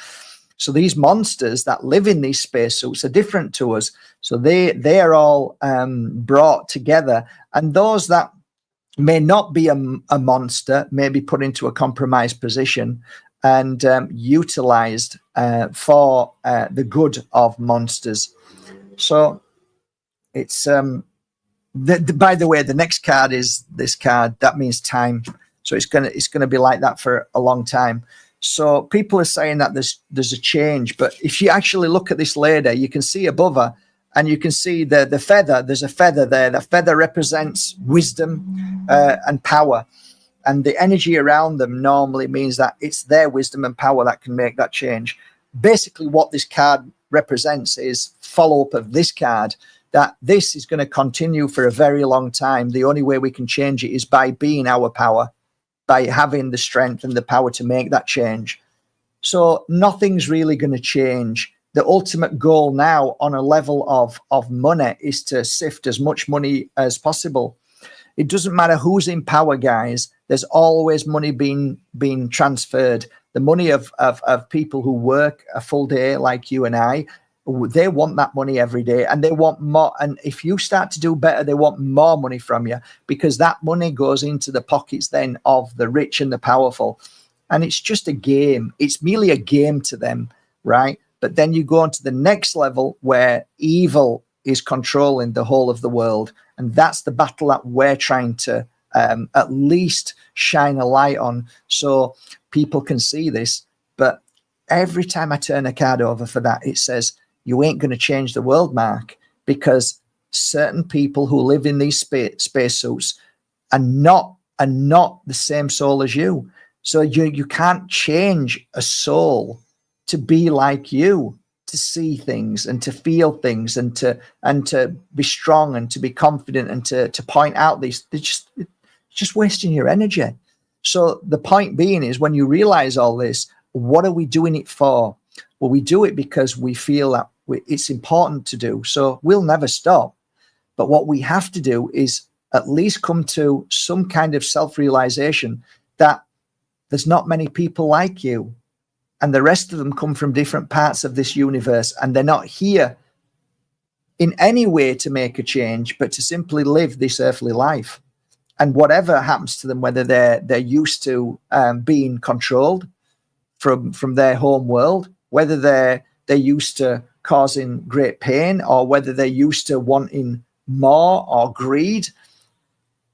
So these monsters that live in these spacesuits are different to us. So they are all brought together, and those that may not be a monster may be put into a compromised position and utilized for the good of monsters. So it's by the way, the next card is this card. That means time. So it's gonna be like that for a long time. So people are saying that there's a change, but if you actually look at this lady, you can see above her, and you can see the feather. There's a feather there. The feather represents wisdom and power, and the energy around them normally means that it's their wisdom and power that can make that change. Basically, what this card represents is follow-up of this card, that this is going to continue for a very long time. The only way we can change it is by being our power, by having the strength and the power to make that change. So nothing's really going to change. The ultimate goal now on a level of money is to sift as much money as possible. It doesn't matter who's in power, guys. There's always money being transferred. The money of people who work a full day like you and I, they want that money every day, and they want more. And if you start to do better, they want more money from you, because that money goes into the pockets then of the rich and the powerful. And it's just a game. It's merely a game to them, right? But then you go on to the next level where evil is controlling the whole of the world. And that's the battle that we're trying to at least shine a light on so people can see this. But every time I turn a card over for that, it says, you ain't going to change the world, Mark, because certain people who live in these spacesuits are not the same soul as you. So you can't change a soul to be like you, to see things and to feel things and to be strong and to be confident and to point out these. It's just wasting your energy. So the point being is, when you realize all this, what are we doing it for? Well, we do it because we feel that it's important to do. So we'll never stop. But what we have to do is at least come to some kind of self-realization that there's not many people like you, and the rest of them come from different parts of this universe, and they're not here in any way to make a change, but to simply live this earthly life. And whatever happens to them, whether they're used to being controlled from their home world, whether they're used to causing great pain, or whether they're used to wanting more or greed,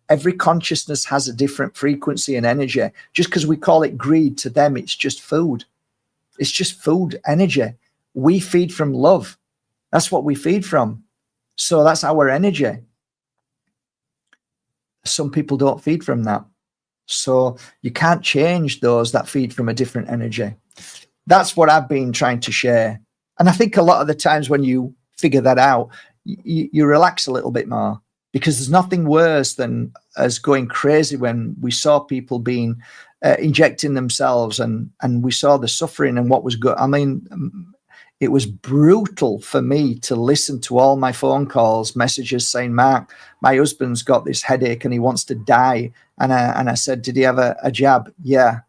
every consciousness has a different frequency and energy. Just because we call it greed, to them it's just food. It's just food energy. We feed from love. That's what we feed from. So that's our energy. Some people don't feed from that. So you can't change those that feed from a different energy. That's what I've been trying to share. And I think a lot of the times when you figure that out, you relax a little bit more, because there's nothing worse than us going crazy when we saw people being injecting themselves, and we saw the suffering and what was good. I mean, it was brutal for me to listen to all my phone calls, messages saying, Mark, my husband's got this headache and he wants to die. And I said, did he have a jab? Yeah.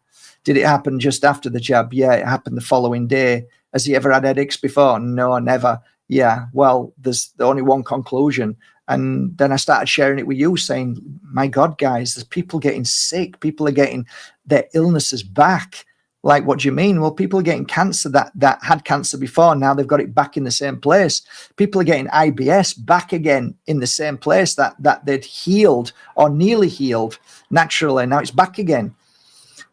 Did it happen just after the jab? Yeah, it happened the following day. Has he ever had headaches before? No, never. Yeah, well, there's only one conclusion. And then I started sharing it with you, saying, my God, guys, there's people getting sick. People are getting their illnesses back. Like, what do you mean? Well, people are getting cancer that had cancer before. Now they've got it back in the same place. People are getting IBS back again in the same place that they'd healed or nearly healed naturally. Now it's back again.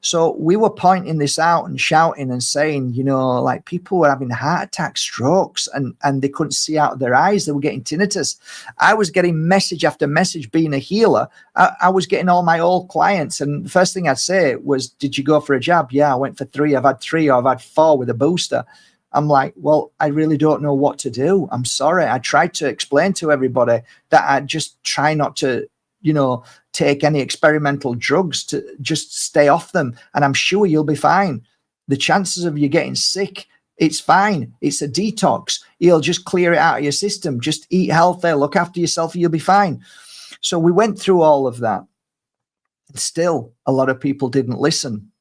So we were pointing this out and shouting and saying, like, people were having heart attacks, strokes, and they couldn't see out of their eyes. They were getting tinnitus. I was getting message after message. Being a healer, I was getting all my old clients, and the first thing I'd say was, did you go for a jab? Yeah, I went for 3. I've had 3, or I've had 4 with a booster. I'm like, well, I really don't know what to do. I'm sorry. I tried to explain to everybody that I just try not to, take any experimental drugs, to just stay off them. And I'm sure you'll be fine. The chances of you getting sick, it's fine. It's a detox. You'll just clear it out of your system. Just eat healthy, look after yourself, and you'll be fine. So we went through all of that. Still, a lot of people didn't listen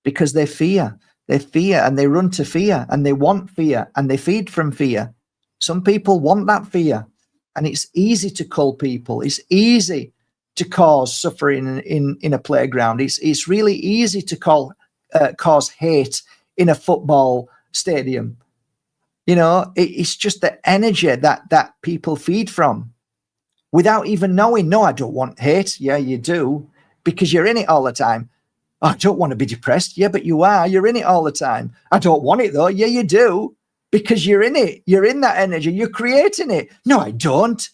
because they fear. They fear and they run to fear and they want fear and they feed from fear. Some people want that fear, and it's easy to cull people. It's easy to cause suffering in a playground. It's really easy to cause hate in a football stadium. You know, it's just the energy that people feed from without even knowing. No, I don't want hate. Yeah, you do, because you're in it all the time. Oh, I don't want to be depressed. Yeah, but you are. You're in it all the time. I don't want it though. Yeah, you do, because you're in it. You're in that energy. You're creating it. No, I don't.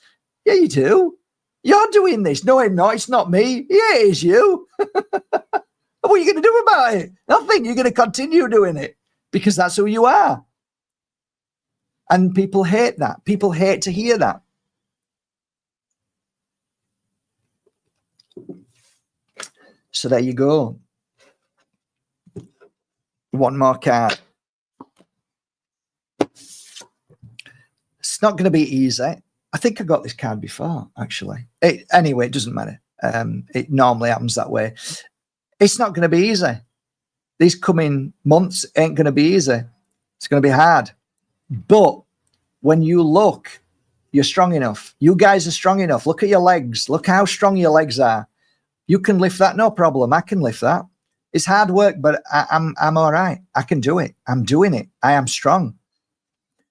Yeah, you do. You're doing this. No, I'm not. It's not me. Yeah, it is you. What are you going to do about it? Nothing. You're going to continue doing it because that's who you are. And people hate that. People hate to hear that. So there you go. One more card. It's not going to be easy. I think I got this card before, actually. Anyway, it doesn't matter. It normally happens that way. It's not going to be easy. These coming months ain't going to be easy. It's going to be hard. But when you look, you're strong enough. You guys are strong enough. Look at your legs. Look how strong your legs are. You can lift that, no problem. I can lift that. It's hard work, but I'm all right. I can do it. I'm doing it. I am strong.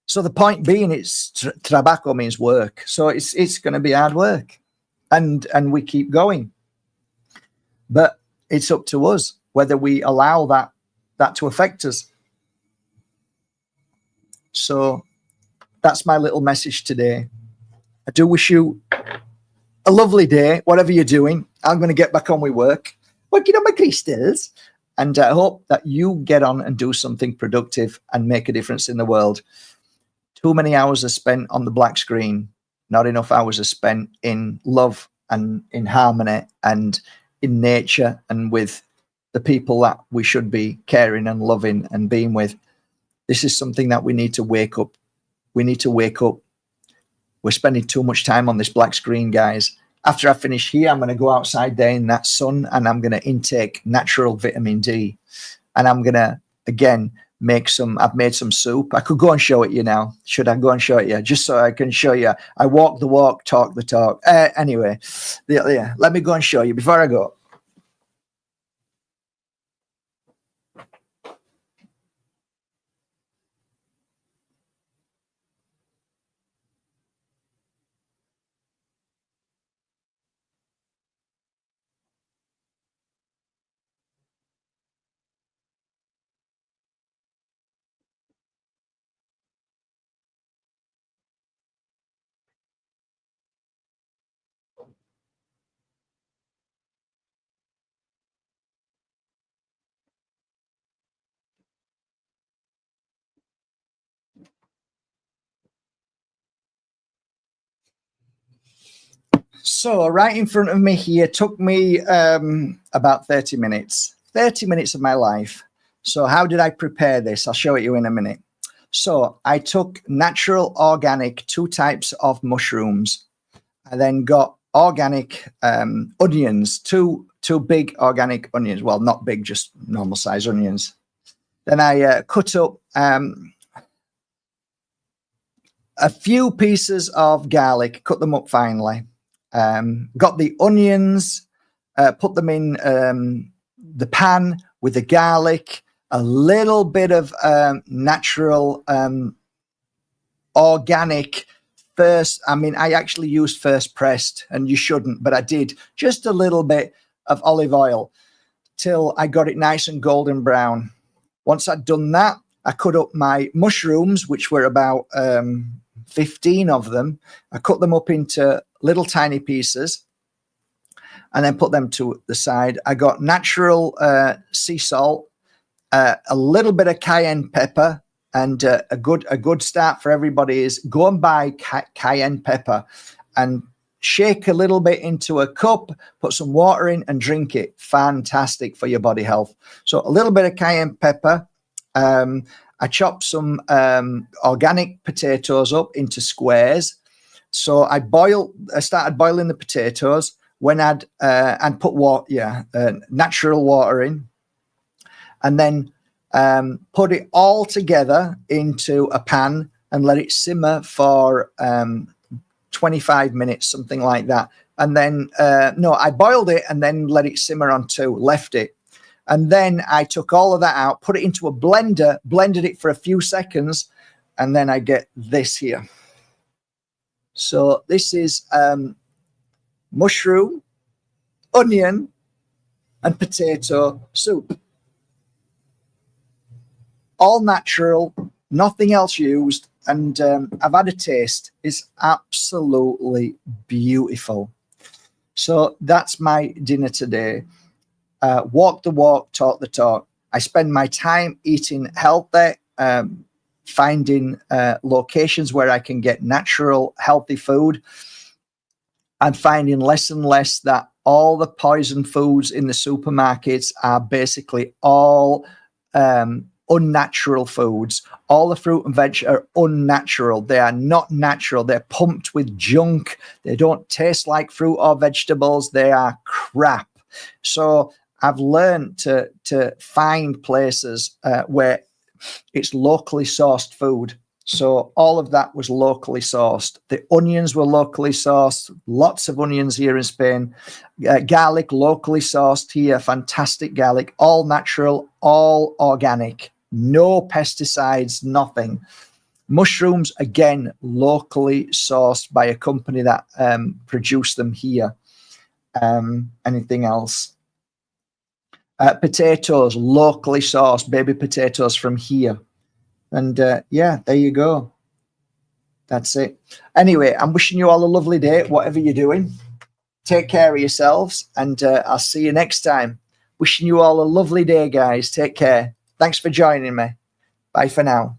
So the point being, it's trabajo means work. So it's going to be hard work, and we keep going. But it's up to us whether we allow that to affect us. So that's my little message today. I do wish you a lovely day, whatever you're doing. I'm going to get back on with work, working on my crystals, and I hope that you get on and do something productive and make a difference in the world. Too many hours are spent on the black screen. Not enough hours are spent in love and in harmony and in nature and with the people that we should be caring and loving and being with. This is something that we need to wake up. We need to wake up. We're spending too much time on this black screen, guys. After I finish here, I'm going to go outside there in that sun and I'm going to intake natural vitamin D. And I'm going to, again, I've made some soup. I could go and show it you now. Should I go and show it you? Just so I can show you. I walk the walk, talk the talk. Anyway, yeah, let me go and show you before I go. So right in front of me here took me about 30 minutes. 30 minutes of my life. So how did I prepare this? I'll show it you in a minute. So I took natural, organic, 2 types of mushrooms. I then got organic onions, two big organic onions. Well, not big, just normal size onions. Then I cut up a few pieces of garlic, cut them up finely. Got the onions, put them in the pan with the garlic, a little bit of natural organic first. I mean, I actually used first pressed, and you shouldn't, but I did just a little bit of olive oil till I got it nice and golden brown. Once I'd done that, I cut up my mushrooms, which were about 15 of them. I cut them up into little tiny pieces and then put them to the side. I got natural sea salt, a little bit of cayenne pepper, and a good start for everybody is go and buy cayenne pepper and shake a little bit into a cup, put some water in and drink it. Fantastic for your body health. So a little bit of cayenne pepper. I chopped some organic potatoes up into squares. So I started boiling the potatoes. when I'd and put water, natural water in, and then put it all together into a pan and let it simmer for 25 minutes, something like that. And then, no, I boiled it and then let it simmer on 2, left it. And then I took all of that out, put it into a blender, blended it for a few seconds, and then I get this here. So this is mushroom, onion, and potato soup. All natural, nothing else used. And I've had a taste. It's absolutely beautiful. So that's my dinner today. Walk the walk, talk the talk. I spend my time eating healthy, finding locations where I can get natural, healthy food, and finding less and less that all the poison foods in the supermarkets are basically all unnatural foods. All the fruit and veg are unnatural. They are not natural. They're pumped with junk. They don't taste like fruit or vegetables. They are crap. So I've learned to find places where it's locally sourced food. So all of that was locally sourced. The onions were locally sourced. Lots of onions here in Spain. Garlic, locally sourced here. Fantastic garlic. All natural, all organic. No pesticides, nothing. Mushrooms, again, locally sourced by a company that produced them here. Anything else? Potatoes, locally sourced, baby potatoes from here. And yeah, there you go. That's it. Anyway, I'm wishing you all a lovely day, whatever you're doing. Take care of yourselves, and I'll see you next time. Wishing you all a lovely day, guys. Take care. Thanks for joining me. Bye for now.